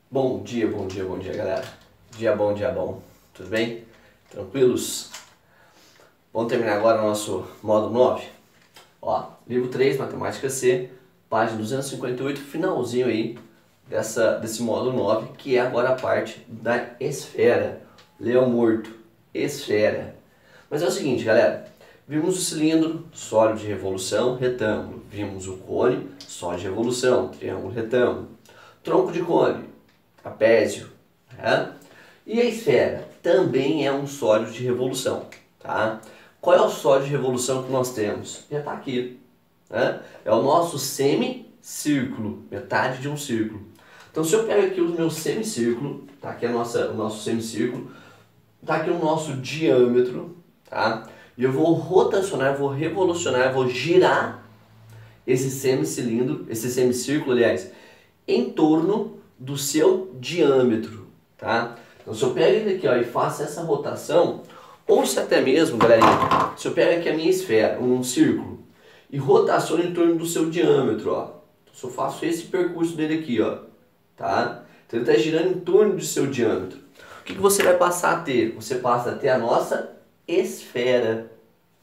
Bom dia, bom dia, bom dia, galera. Dia bom. Tudo bem? Tranquilos? Vamos terminar agora o nosso módulo 9. Ó, livro 3, Matemática C, página 258, finalzinho aí desse módulo 9, que é agora a parte da esfera. Leão morto, esfera. Mas é o seguinte, galera. Vimos o cilindro, sólido de revolução, retângulo. Vimos o cone, sólido de revolução, triângulo, retângulo. Tronco de cone, trapézio, né? E a esfera também é um sólido de revolução, tá? Qual é o sólido de revolução que nós temos? Já está aqui, né? É o nosso semicírculo, metade de um círculo. Então se eu pego aqui o meu semicírculo, tá aqui o nosso semicírculo, tá aqui o nosso diâmetro, tá? E eu vou rotacionar, vou revolucionar, vou girar esse semicilindro, esse semicírculo, aliás, em torno do seu diâmetro, tá? Então se eu pego ele aqui, ó, e faço essa rotação, ou se até mesmo, galerinha, se eu pego aqui a minha esfera, um círculo, e rotaciono em torno do seu diâmetro, ó. Se eu faço esse percurso dele aqui, ó, tá? Então ele está girando em torno do seu diâmetro. O que você vai passar a ter? Você passa a ter a nossa esfera,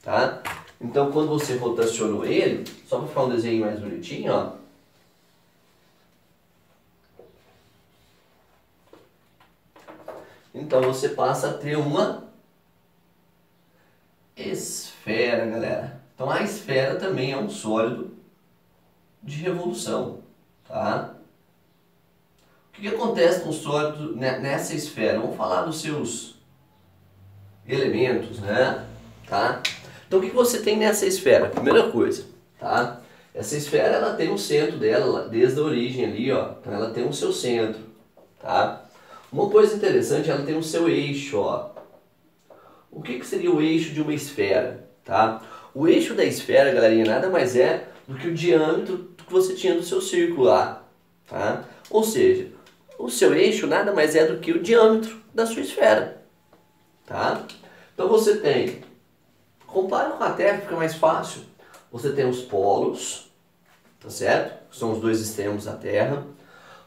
tá? Então quando você rotacionou ele, só para ficar um desenho mais bonitinho, ó. Então você passa a ter uma esfera, galera. Então a esfera também é um sólido de revolução, tá? O que acontece com o sólido nessa esfera? Vamos falar dos seus elementos, né? Tá? Então o que você tem nessa esfera? Primeira coisa, tá? Essa esfera ela tem um centro dela desde a origem ali, ó. Então ela tem o seu centro, tá? Uma coisa interessante, ela tem o seu eixo, ó. O que seria o eixo de uma esfera, tá? O eixo da esfera, galerinha, nada mais é do que o diâmetro que você tinha do seu círculo lá, tá? Ou seja, o seu eixo nada mais é do que o diâmetro da sua esfera, tá? Então você tem, compara com a Terra, fica mais fácil. Você tem os polos, tá certo? Que são os dois extremos da Terra.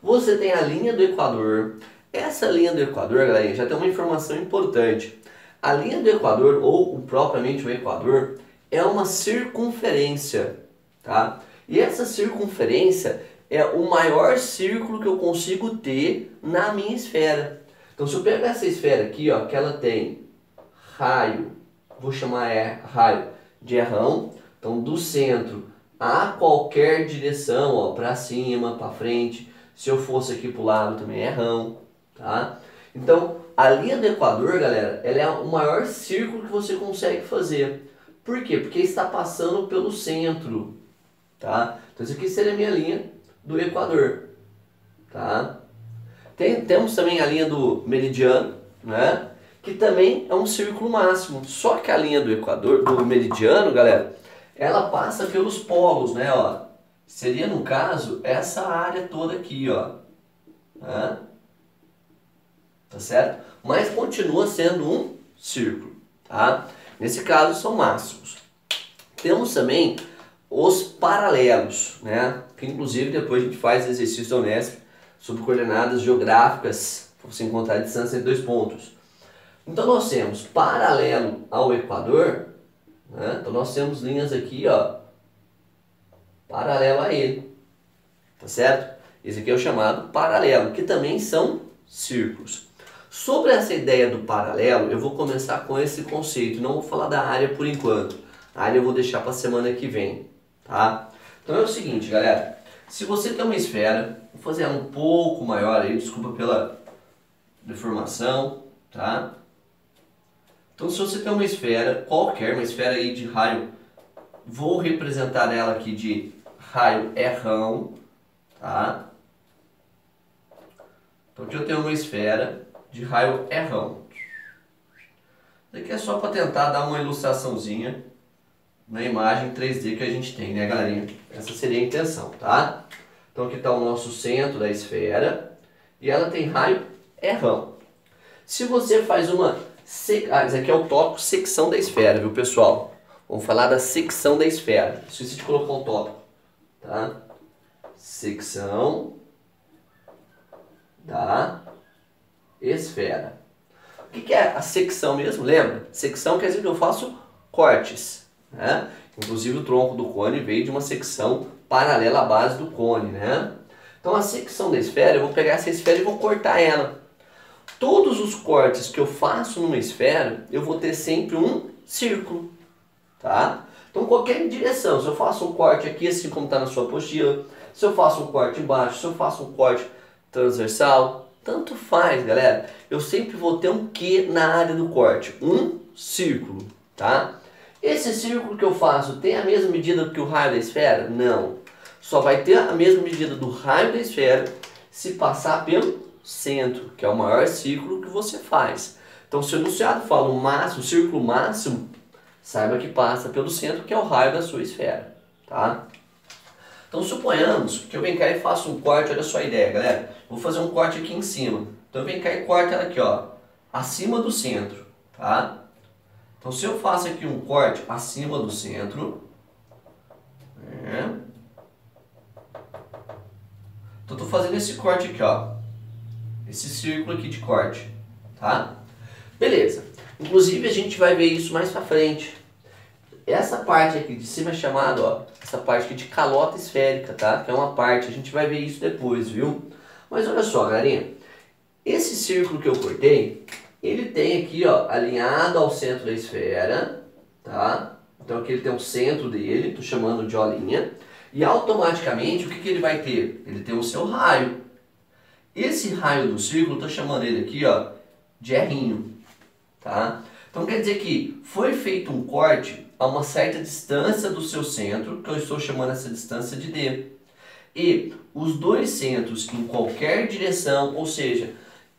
Você tem a linha do Equador. Essa linha do Equador, galera, já tem uma informação importante. A linha do Equador, ou propriamente o Equador, é uma circunferência, tá? E essa circunferência é o maior círculo que eu consigo ter na minha esfera. Então se eu pegar essa esfera aqui, ó, que ela tem raio, vou chamar raio de errão, então do centro a qualquer direção, ó, para cima, para frente, se eu fosse aqui para o lado também é errão, tá? Então a linha do Equador, galera, ela é o maior círculo que você consegue fazer. Por quê? Porque está passando pelo centro, tá? Então isso aqui seria a minha linha do Equador, tá? Temos também a linha do meridiano, né? Que também é um círculo máximo. Só que a linha do Equador, do meridiano, galera, ela passa pelos polos, né? Ó, seria, no caso, essa área toda aqui, ó. Tá? Tá certo? Mas continua sendo um círculo, tá? Nesse caso, são máximos. Temos também os paralelos, né? Que inclusive depois a gente faz exercício da Unesp sobre coordenadas geográficas para você encontrar a distância entre dois pontos. Então nós temos paralelo ao Equador, né? Então nós temos linhas aqui, ó, paralelo a ele, tá certo? Esse aqui é o chamado paralelo, que também são círculos. Sobre essa ideia do paralelo, eu vou começar com esse conceito, não vou falar da área por enquanto. A área eu vou deixar para a semana que vem, tá? Então é o seguinte, galera, se você tem uma esfera, vou fazer ela um pouco maior aí, desculpa pela deformação, tá? Então se você tem uma esfera, qualquer, uma esfera aí de raio, vou representar ela aqui de raio errão, tá? Então aqui eu tenho uma esfera de raio errão. Isso aqui é só para tentar dar uma ilustraçãozinha na imagem 3D que a gente tem, né, galerinha? Essa seria a intenção, tá? Então aqui está o nosso centro da esfera e ela tem raio errão. Se você faz uma... Esse aqui é o tópico secção da esfera, viu, pessoal? Vamos falar da secção da esfera. Esqueci de colocar o tópico, tá? Secção da esfera. O que é a secção mesmo? Lembra? Secção quer dizer que eu faço cortes, né? Inclusive o tronco do cone veio de uma secção paralela à base do cone, né? Então a secção da esfera, eu vou pegar essa esfera e vou cortar ela. Todos os cortes que eu faço numa esfera, eu vou ter sempre um círculo, tá? Então qualquer direção, se eu faço um corte aqui, assim como está na sua apostila, se eu faço um corte embaixo, se eu faço um corte transversal, tanto faz, galera. Eu sempre vou ter um Q na área do corte, um círculo, tá? Esse círculo que eu faço tem a mesma medida que o raio da esfera? Não. Só vai ter a mesma medida do raio da esfera se passar pelo centro, que é o maior círculo que você faz. Então, se o enunciado fala o máximo, o círculo máximo, saiba que passa pelo centro, que é o raio da sua esfera, tá? Então, suponhamos que eu venho cá e faço um corte, olha só a ideia, galera. Vou fazer um corte aqui em cima. Então, eu venho cá e corto ela aqui, ó, acima do centro, tá? Então, se eu faço aqui um corte acima do centro, então, eu estou fazendo esse corte aqui, ó, esse círculo aqui de corte, tá? Beleza. Inclusive, a gente vai ver isso mais pra frente. Essa parte aqui de cima é chamada, ó, essa parte aqui de calota esférica, tá? Que é uma parte, a gente vai ver isso depois, viu? Mas olha só, galerinha. Esse círculo que eu cortei, ele tem aqui, ó, alinhado ao centro da esfera, tá? Então aqui ele tem o centro dele, tô chamando de olinha. E automaticamente, o que ele vai ter? Ele tem o seu raio. Esse raio do círculo, eu tô chamando ele aqui, ó, de errinho, tá? Então quer dizer que foi feito um corte a uma certa distância do seu centro, que eu estou chamando essa distância de D. E os dois centros em qualquer direção, ou seja,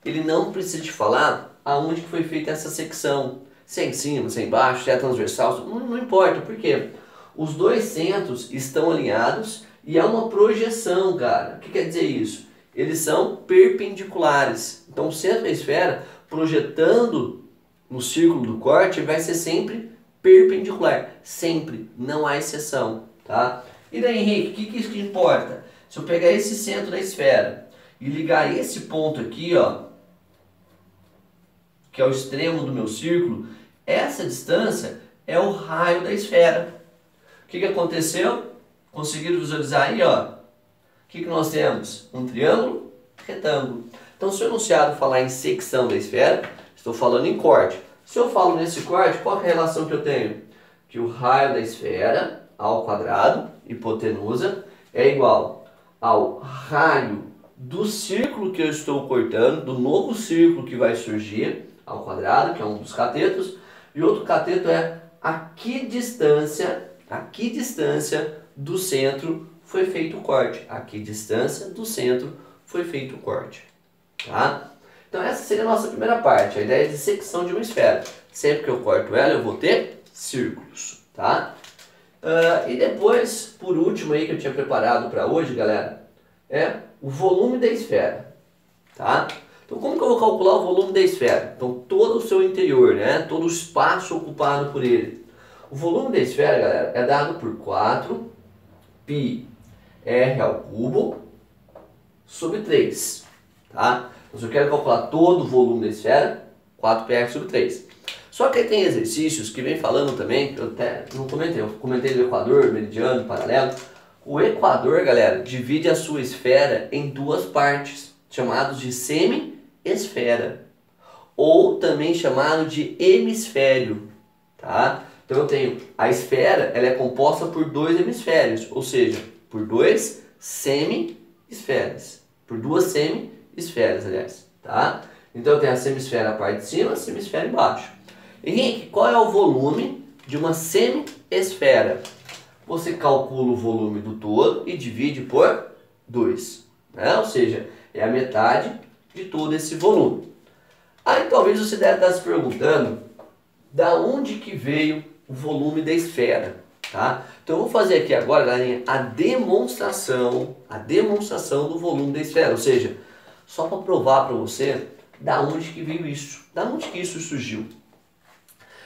ele não precisa te falar aonde que foi feita essa secção. Se é em cima, se é embaixo, se é transversal, não importa, por quê? Os dois centros estão alinhados e há uma projeção, cara. O que quer dizer isso? Eles são perpendiculares. Então o centro da esfera, projetando no círculo do corte, vai ser sempre perpendicular. Sempre, não há exceção, tá? E daí, Henrique, o que isso que importa? Se eu pegar esse centro da esfera e ligar esse ponto aqui, ó, que é o extremo do meu círculo, essa distância é o raio da esfera. O que aconteceu? Conseguiram visualizar aí, ó? O que nós temos? Um triângulo retângulo. Então, se o enunciado falar em secção da esfera, estou falando em corte. Se eu falo nesse corte, qual é a relação que eu tenho? Que o raio da esfera ao quadrado, hipotenusa, é igual ao raio do círculo que eu estou cortando, do novo círculo que vai surgir, ao quadrado, que é um dos catetos, e outro cateto é a que distância do centro foi feito o corte. A que distância do centro foi feito o corte. Tá? Então essa seria a nossa primeira parte, a ideia de secção de uma esfera. Sempre que eu corto ela, eu vou ter círculos. Tá? E depois, por último aí que eu tinha preparado para hoje, galera, é o volume da esfera. Tá? Então como que eu vou calcular o volume da esfera? Então todo o seu interior, né? Todo o espaço ocupado por ele. O volume da esfera, galera, é dado por 4 πr ao cubo sobre 3. Tá? Então se eu quero calcular todo o volume da esfera, 4πr sobre 3. Só que aí tem exercícios que vem falando também, que eu até não comentei, eu comentei do equador, meridiano, paralelo. O equador, galera, divide a sua esfera em duas partes, chamados de semi-esfera, ou também chamado de hemisfério, tá? Então eu tenho a esfera, ela é composta por dois hemisférios, ou seja, por dois semi-esferas, por duas semi-esferas, aliás, tá? Então eu tenho a semisfera na parte de cima, a semisfera embaixo. Henrique, qual é o volume de uma semi-esfera? Você calcula o volume do todo e divide por 2, né? Ou seja, é a metade de todo esse volume. Aí talvez você deve estar se perguntando da onde que veio o volume da esfera, tá? Então eu vou fazer aqui agora, galerinha, a demonstração do volume da esfera, ou seja, só para provar para você da onde que veio isso, da onde que isso surgiu.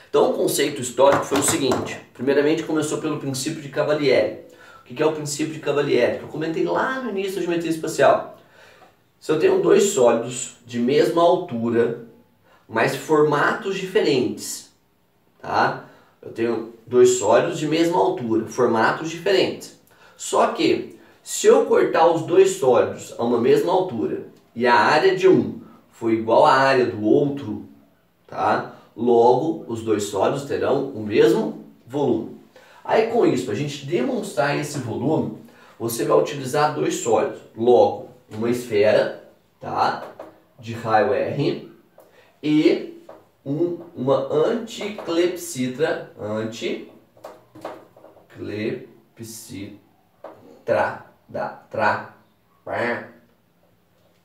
Então o conceito histórico foi o seguinte, primeiramente começou pelo princípio de Cavalieri. O que é o princípio de Cavalieri? Que eu comentei lá no início da geometria espacial. Se eu tenho dois sólidos de mesma altura, mas formatos diferentes, tá? Eu tenho dois sólidos de mesma altura, formatos diferentes. Só que, se eu cortar os dois sólidos a uma mesma altura e a área de um for igual à área do outro, tá? Logo, os dois sólidos terão o mesmo volume. Aí com isso, para a gente demonstrar esse volume, você vai utilizar dois sólidos. Logo, uma esfera, tá? De raio R e uma anticlepsidra,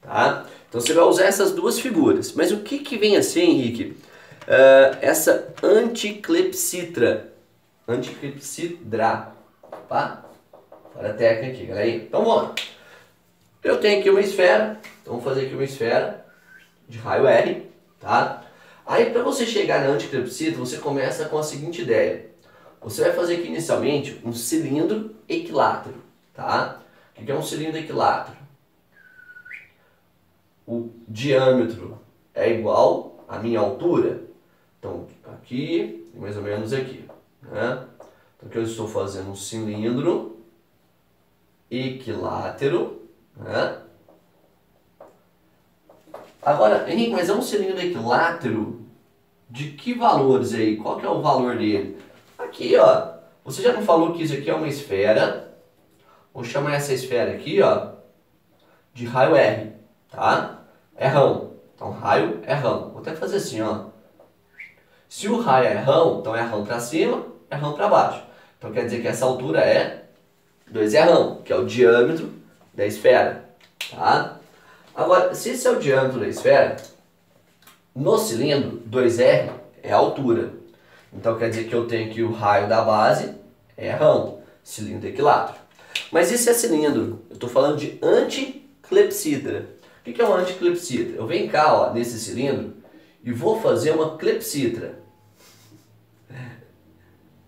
tá? Então você vai usar essas duas figuras. Mas o que vem a ser, Henrique? Essa anticlepsidra. Opa, fora a técnica aqui, galera. Então vamos lá. Eu tenho aqui uma esfera. Então vamos fazer aqui uma esfera de raio R, tá? Aí para você chegar na anticlepsidra, você começa com a seguinte ideia. Você vai fazer aqui inicialmente um cilindro equilátero, tá? O que é um cilindro equilátero? O diâmetro é igual à minha altura. Então aqui e mais ou menos aqui, né? Então aqui eu estou fazendo um cilindro equilátero, né? Agora, Henrique, mas é um cilindro equilátero de que valores aí? Qual que é o valor dele? Aqui, ó, você já não falou que isso aqui é uma esfera? Vou chamar essa esfera aqui, ó, de raio R, tá? É rão. Então, raio é rão. Vou até fazer assim, ó. Se o raio é rão, então é rão para cima, é rão para baixo. Então, quer dizer que essa altura é 2 rão, que é o diâmetro da esfera, tá? Agora, se esse é o diâmetro da esfera, no cilindro, 2R é a altura. Então quer dizer que eu tenho aqui o raio da base é rão, cilindro equilátero. Mas isso é cilindro, eu estou falando de anticlepsidra. O que é uma anticlepsidra? Eu venho cá, ó, nesse cilindro e vou fazer uma clepsidra.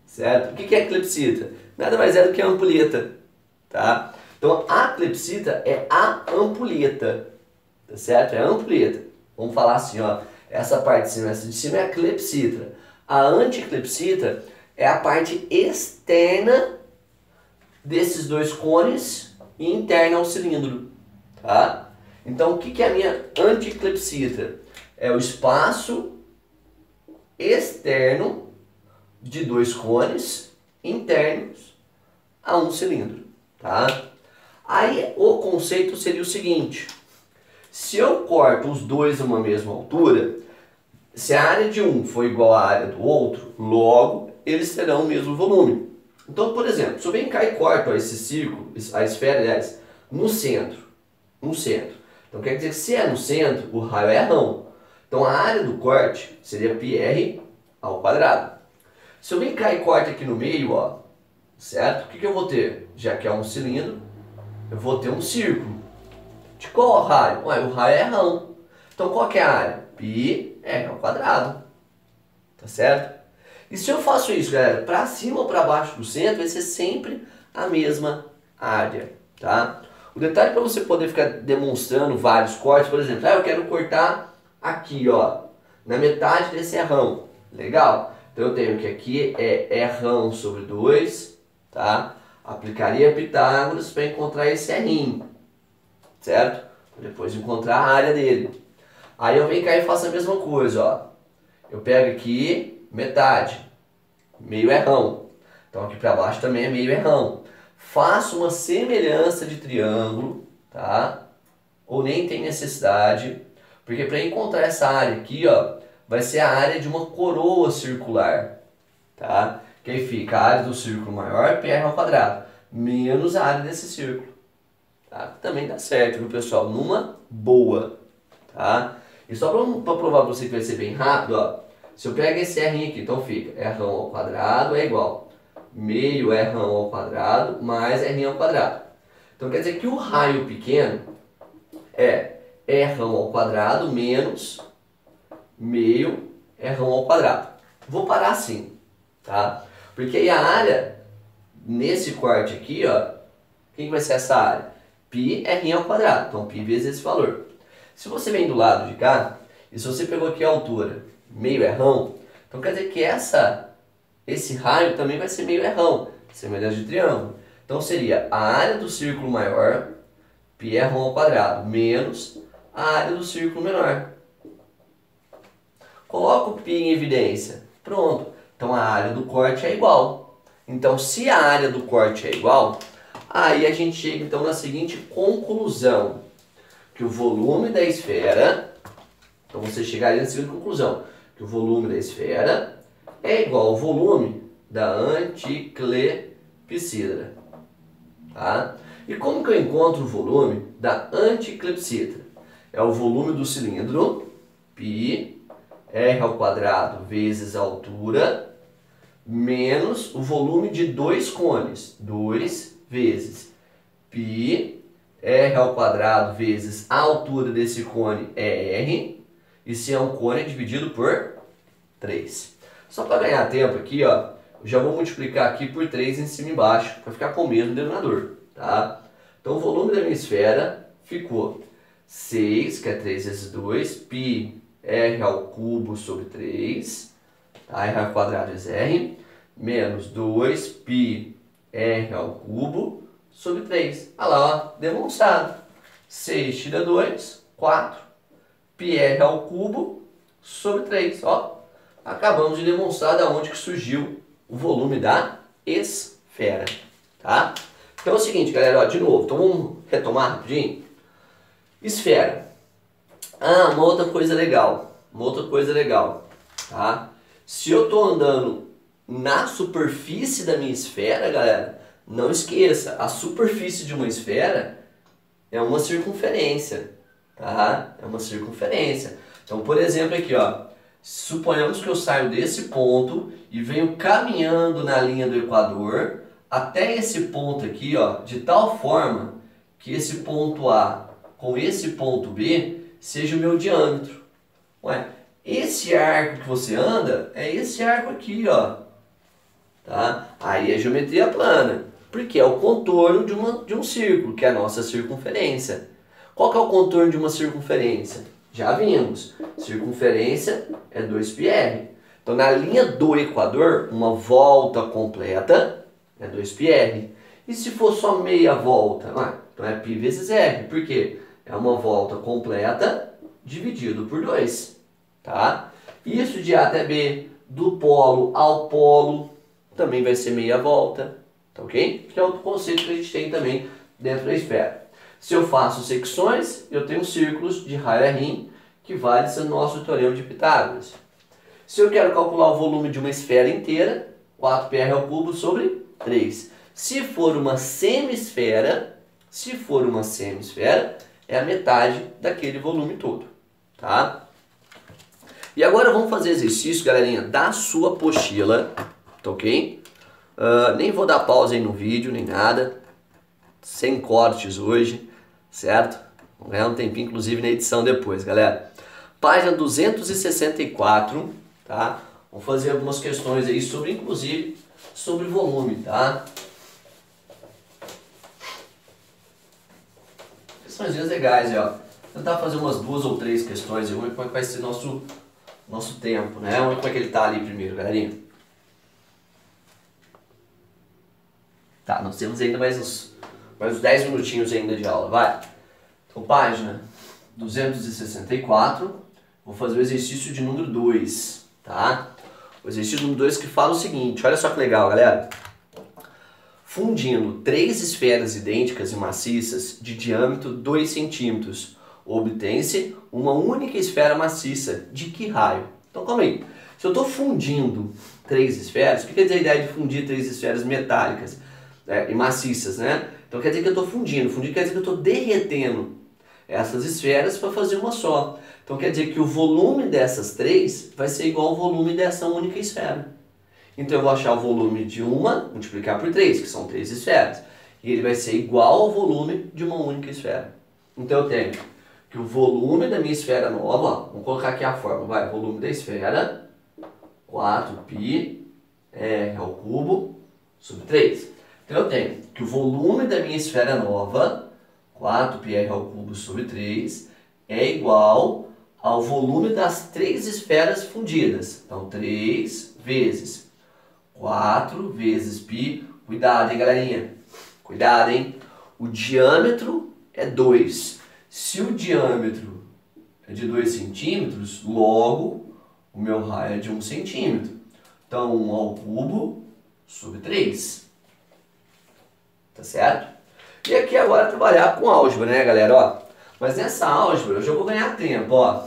Certo? O que é clepsidra? Nada mais é do que a ampulheta, tá? Então a clepsidra é a ampulheta, tá certo? É a ampulheta. Vamos falar assim, ó, essa parte de cima, essa de cima é a clepsidra. A anticlepsidra é a parte externa desses dois cones e interna ao cilindro, tá? Então o que é a minha anticlepsidra? É o espaço externo de dois cones internos a um cilindro, tá? Aí o conceito seria o seguinte: se eu corto os dois a uma mesma altura, se a área de um for igual à área do outro, logo eles terão o mesmo volume. Então, por exemplo, se eu venho cá e corto esse círculo, a esfera, aliás, no centro. Então quer dizer que se é no centro, o raio é rão. Então a área do corte seria πr ao quadrado. Se eu venho cá e corto aqui no meio, ó, certo? O que eu vou ter? Já que é um cilindro, eu vou ter um círculo. De qual raio? Ué, o raio é rão. Então qual que é a área? πr ao quadrado. Tá certo? E se eu faço isso, galera, para cima ou para baixo do centro, vai ser sempre a mesma área, tá? O detalhe para você poder ficar demonstrando vários cortes, por exemplo, eu quero cortar aqui, ó, na metade desse rão. Legal? Então eu tenho que aqui é rão sobre 2, tá? Aplicaria Pitágoras para encontrar esse r'inho, certo? Depois encontrar a área dele. Aí eu venho cá e faço a mesma coisa, ó. Eu pego aqui metade, meio rão. Então aqui para baixo também é meio rão. Faço uma semelhança de triângulo, tá? Ou nem tem necessidade, porque para encontrar essa área aqui, ó, vai ser a área de uma coroa circular, tá? Que aí fica a área do círculo maior, πr ao quadrado, menos a área desse círculo. Tá? Também dá certo, viu, pessoal? Numa boa, tá? E só para provar para você que vai ser bem rápido, ó, se eu pego esse r aqui, então fica rão ao quadrado é igual meio rão ao quadrado mais r ao quadrado. Então quer dizer que o raio pequeno é rão ao quadrado menos meio rão ao quadrado. Vou parar assim, tá? Porque aí a área, nesse corte aqui, ó, quem vai ser essa área? πr ao quadrado. Então, π vezes esse valor. Se você vem do lado de cá, e se você pegou aqui a altura, meio errão, então quer dizer que esse raio também vai ser meio errão, semelhança de triângulo. Então seria a área do círculo maior, πr ao quadrado, menos a área do círculo menor. Coloca o π em evidência. Pronto. Então a área do corte é igual. Então se a área do corte é igual, aí a gente chega então na seguinte conclusão. Que o volume da esfera, então você chegaria na seguinte conclusão. Que o volume da esfera é igual ao volume da anticlepsidra. Tá? E como que eu encontro o volume da anticlepsidra? É o volume do cilindro, πr ao quadrado vezes a altura, menos o volume de dois cones, 2 vezes πr ao quadrado vezes a altura desse cone é r, e se é um cone é dividido por 3. Só para ganhar tempo aqui, ó, eu já vou multiplicar aqui por 3 em cima e embaixo, para ficar com o mesmo denominador, tá? Então o volume da minha esfera ficou 6, que é 3 vezes 2, πr ao cubo sobre 3, tá? R ao quadrado vezes r, menos 2 πr ao cubo sobre 3. Olha lá, ó, demonstrado. 6 tira 2, 4, πr ao cubo sobre 3, ó. Acabamos de demonstrar de onde que surgiu o volume da esfera, tá? Então é o seguinte, galera, ó, de novo, então vamos retomar rapidinho. Esfera. Ah, uma outra coisa legal, tá? Se eu estou andando na superfície da minha esfera, galera, não esqueça, a superfície de uma esfera é uma circunferência, tá? É uma circunferência. Então, por exemplo, aqui, ó, suponhamos que eu saio desse ponto e venho caminhando na linha do Equador até esse ponto aqui, ó, de tal forma que esse ponto A com esse ponto B seja o meu diâmetro. Ué, esse arco que você anda é esse arco aqui, ó. Tá? Aí é geometria plana, porque é o contorno de um círculo, que é a nossa circunferência. Qual que é o contorno de uma circunferência? Já vimos. Circunferência é 2πr. Então, na linha do Equador, uma volta completa é 2πr. E se for só meia volta? Então é π vezes r. Por quê? É uma volta completa dividido por 2. Tá? Isso de A até B, do polo ao polo, também vai ser meia volta. Tá ok? Que é outro conceito que a gente tem também dentro da esfera. Se eu faço secções, eu tenho círculos de raio R, que vale ser o nosso teorema de Pitágoras. Se eu quero calcular o volume de uma esfera inteira, 4πr ao cubo sobre 3. Se for uma semisfera, é a metade daquele volume todo, tá? E agora vamos fazer exercício, galerinha, da sua apostila, tá ok? Nem vou dar pausa aí no vídeo, nem nada, sem cortes hoje, certo? Vamos ganhar um tempinho, inclusive, na edição depois, galera. Página 264, tá? Vamos fazer algumas questões aí sobre, inclusive, sobre volume, tá? Questões legais, ó. Vou tentar fazer umas 2 ou 3 questões e vamos ver como é que vai ser nosso tempo, né? Vamos ver como é que ele tá ali primeiro, galerinha. Tá, nós temos ainda mais uns 10 minutinhos ainda de aula, vai. Então, página 264, vou fazer o exercício de número 2, tá? O exercício número 2 que fala o seguinte, olha só que legal, galera. Fundindo 3 esferas idênticas e maciças de diâmetro 2 centímetros, obtém-se uma única esfera maciça. De que raio? Então, calma aí. Se eu estou fundindo 3 esferas, o que quer dizer a ideia de fundir 3 esferas metálicas e maciças, né? Então, quer dizer que eu estou fundindo. Fundir quer dizer que eu estou derretendo essas esferas para fazer uma só. Então, quer dizer que o volume dessas 3 vai ser igual ao volume dessa única esfera. Então eu vou achar o volume de uma, multiplicar por 3, que são 3 esferas. E ele vai ser igual ao volume de uma única esfera. Então eu tenho que o volume da minha esfera nova, ó, vamos colocar aqui a fórmula, vai, volume da esfera, 4πr ao cubo sobre 3. Então eu tenho que o volume da minha esfera nova, 4πr ao cubo sobre 3 é igual ao volume das 3 esferas fundidas. Então, 3 vezes 4 vezes π. Cuidado, hein, galerinha? Cuidado, hein? O diâmetro é 2. Se o diâmetro é de 2 centímetros, logo o meu raio é de 1 centímetro. Então, 1 ao cubo sobre 3. Tá certo? E aqui agora trabalhar com álgebra, né, galera? Ó, mas nessa álgebra eu já vou ganhar tempo, ó.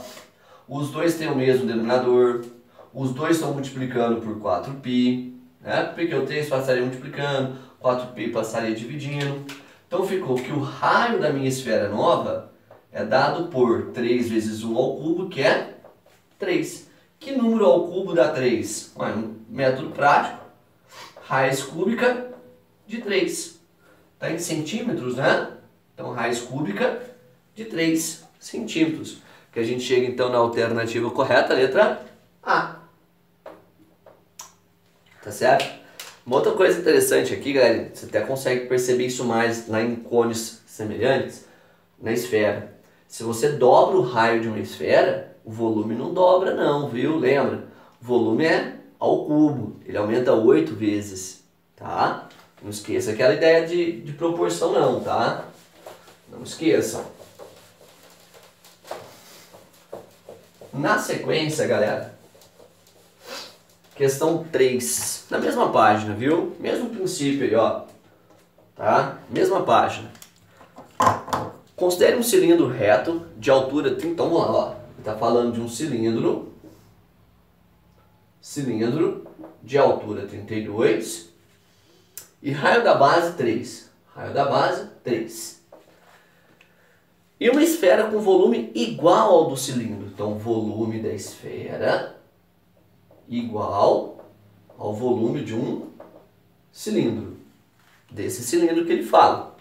Os dois têm o mesmo denominador, os dois estão multiplicando por 4π, né? Porque o 3 passaria multiplicando, 4π passaria dividindo. Então ficou que o raio da minha esfera nova é dado por 3 vezes 1 ao cubo, que é 3. Que número ao cubo dá 3? Um método prático, raiz cúbica de 3. Está em centímetros, né? Então, raiz cúbica de 3 centímetros. Que a gente chega, então, na alternativa correta, letra A. Tá certo? Uma outra coisa interessante aqui, galera, você até consegue perceber isso mais lá em cones semelhantes, na esfera. Se você dobra o raio de uma esfera, o volume não dobra não, viu? Lembra? O volume é ao cubo, ele aumenta 8 vezes, tá? Não esqueça aquela ideia de proporção não, tá? Não esqueçam. Na sequência, galera, questão 3, na mesma página, viu? Mesmo princípio aí, ó. Tá? Mesma página. Considere um cilindro reto de altura... Então, vamos lá, ó. Está falando de um cilindro de altura 32 e raio da base 3. Raio da base 3. E uma esfera com volume igual ao do cilindro. Então, volume da esfera igual ao volume de um cilindro. Desse cilindro que ele fala.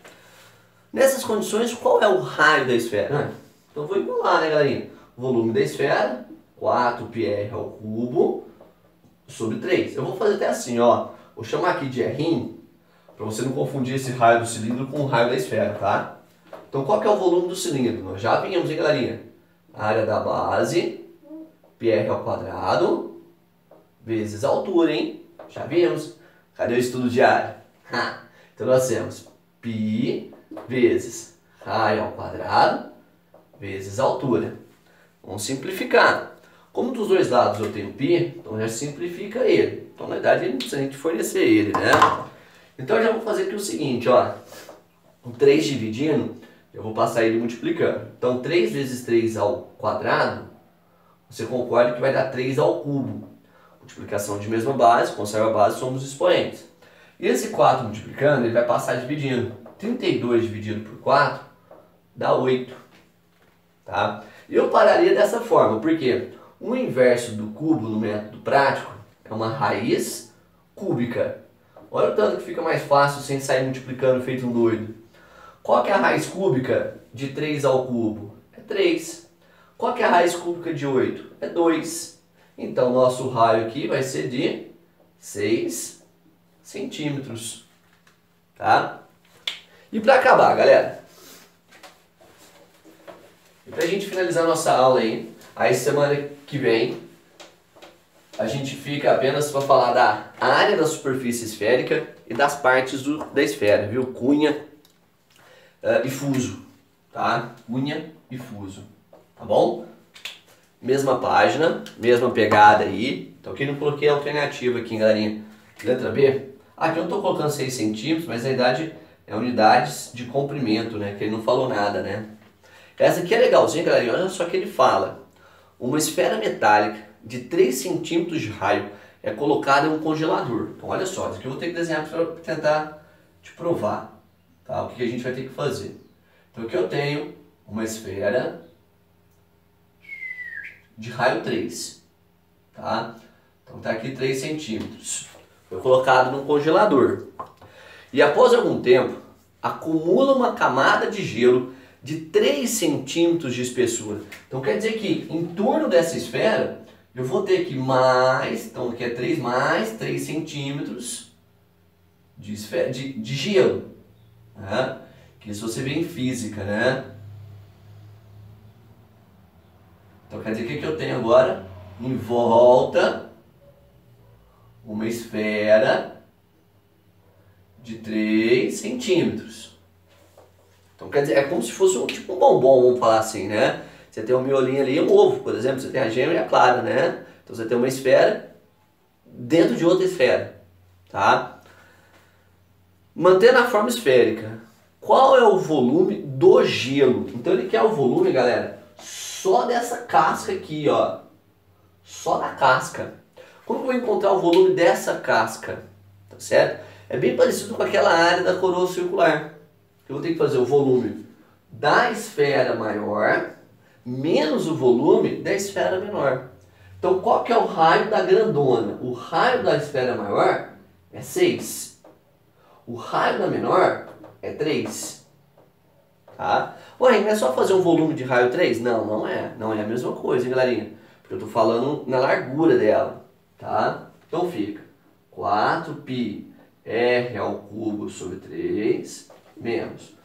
Nessas condições, qual é o raio da esfera? Então, vou igualar, né, galerinha? Volume da esfera, 4πr ao cubo sobre 3. Eu vou fazer até assim, ó. Vou chamar aqui de R, para você não confundir esse raio do cilindro com o raio da esfera, tá? Então, qual que é o volume do cilindro? Nós já vimos, hein, galerinha? Área da base, πr ao quadrado, vezes a altura, hein? Já vimos. Cadê o estudo de área? Então, nós temos π vezes raio ao quadrado, vezes a altura. Vamos simplificar. Como dos dois lados eu tenho π, então já simplifica ele. Então, na verdade, não precisa a gente fornecer ele, né? Então, eu já vou fazer aqui o seguinte, ó. Com 3 dividindo, eu vou passar ele multiplicando. Então, 3 vezes 3 ao quadrado, você concorda que vai dar 3 ao cubo. Multiplicação de mesma base, conserva a base, somos expoentes. E esse 4 multiplicando, ele vai passar dividindo. 32 dividido por 4 dá 8. Tá? E eu pararia dessa forma, porque o inverso do cubo no método prático é uma raiz cúbica. Olha o tanto que fica mais fácil sem sair multiplicando feito um doido. Qual que é a raiz cúbica de 3 ao cubo? É 3. Qual que é a raiz cúbica de 8? É 2. Então, nosso raio aqui vai ser de 6 centímetros. Tá? E para acabar, galera, e para a gente finalizar nossa aula aí semana que vem, a gente fica apenas para falar da área da superfície esférica e das partes da esfera, viu? Cunha e fuso, tá? Cunha e fuso, tá bom? Mesma página, mesma pegada aí. Então aqui não coloquei a alternativa aqui, galerinha. Letra B. Aqui eu não estou colocando 6 centímetros, mas na verdade é unidades de comprimento, né? Que ele não falou nada, né? Essa aqui é legalzinha, galerinha. Olha só que ele fala. Uma esfera metálica de 3 centímetros de raio é colocada em um congelador. Então olha só, isso aqui eu vou ter que desenhar para tentar te provar, tá? O que a gente vai ter que fazer. Então aqui eu tenho uma esfera de raio 3, tá? Então tá aqui 3 centímetros. Foi colocado no congelador. E após algum tempo, acumula uma camada de gelo de 3 centímetros de espessura. Então quer dizer que em torno dessa esfera, eu vou ter que mais, então aqui é 3 mais 3 centímetros de gelo. Né? Que isso você vê em física, né? Então quer dizer, o que eu tenho agora? Em volta, uma esfera de 3 centímetros. Então quer dizer, é como se fosse tipo um bombom, vamos falar assim, né? Você tem um miolinho ali e um ovo, por exemplo, você tem a gema e a clara, né? Então você tem uma esfera dentro de outra esfera, tá? Mantendo a forma esférica, qual é o volume do gelo? Então ele quer o volume, galera, só dessa casca aqui, ó. Só da casca. Como eu vou encontrar o volume dessa casca? Tá certo? É bem parecido com aquela área da coroa circular. Eu vou ter que fazer o volume da esfera maior menos o volume da esfera menor. Então qual que é o raio da grandona? O raio da esfera maior é 6. O raio da menor é 3. Tá? Ué, não é só fazer um volume de raio 3? Não, não é. Não é a mesma coisa, hein, galerinha? Porque eu estou falando na largura dela. Tá? Então fica 4πr ao cubo sobre 3 menos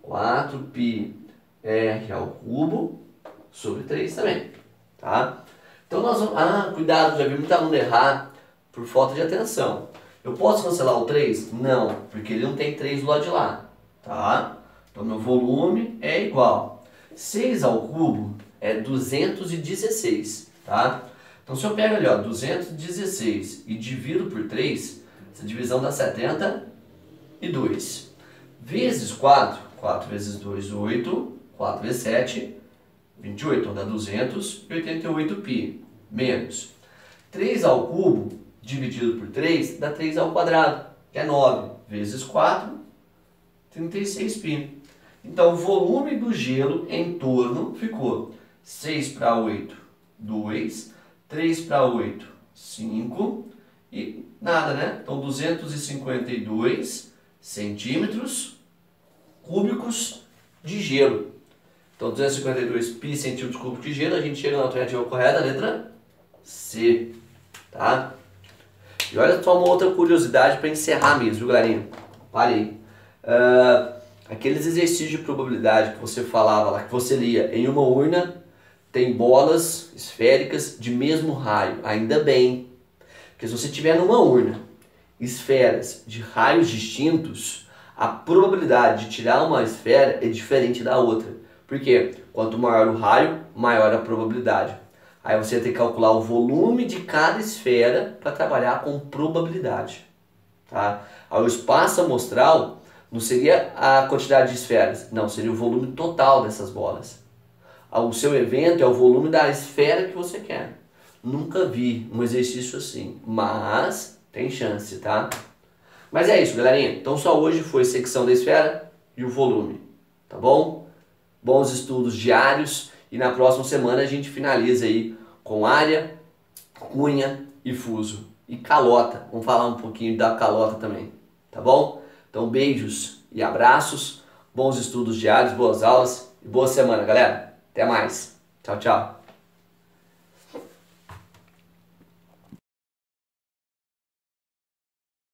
4πr ao cubo sobre 3 também. Tá? Então nós vamos... Ah, cuidado, já vi muito aluno errar por falta de atenção. Eu posso cancelar o 3? Não, porque ele não tem 3 do lado de lá. Tá? Então meu volume é igual. 6 ao cubo é 216. Tá? Então se eu pego ali, ó, 216 e divido por 3, essa divisão dá 72. Vezes 4, 4 vezes 2, 8. 4 vezes 7, 28. Então dá 288π. Menos 3 ao cubo dividido por 3 dá 3 ao quadrado, que é 9. Vezes 4, 36π. Então o volume do gelo em torno ficou 6 para 8, 2. 3 para 8, 5 e nada, né? Então 252 centímetros cúbicos de gelo. Então 252 pi centímetros cúbicos de gelo, a gente chega na alternativa correta, a letra C. Tá? E olha só uma outra curiosidade para encerrar mesmo, viu, galerinha? Parei. Aqueles exercícios de probabilidade que você falava lá, que você lia em uma urna, tem bolas esféricas de mesmo raio, ainda bem. Porque se você tiver numa urna esferas de raios distintos, a probabilidade de tirar uma esfera é diferente da outra. Por quê? Quanto maior o raio, maior a probabilidade. Aí você vai ter que calcular o volume de cada esfera para trabalhar com probabilidade. Tá? Aí o espaço amostral não seria a quantidade de esferas, não, seria o volume total dessas bolas. O seu evento é o volume da esfera que você quer. Nunca vi um exercício assim, mas tem chance, tá? Mas é isso, galerinha. Então só hoje foi secção da esfera e o volume, tá bom? Bons estudos diários e na próxima semana a gente finaliza aí com área, cunha e fuso. E calota, vamos falar um pouquinho da calota também, tá bom? Então beijos e abraços, bons estudos diários, boas aulas e boa semana, galera. Até mais. Tchau, tchau.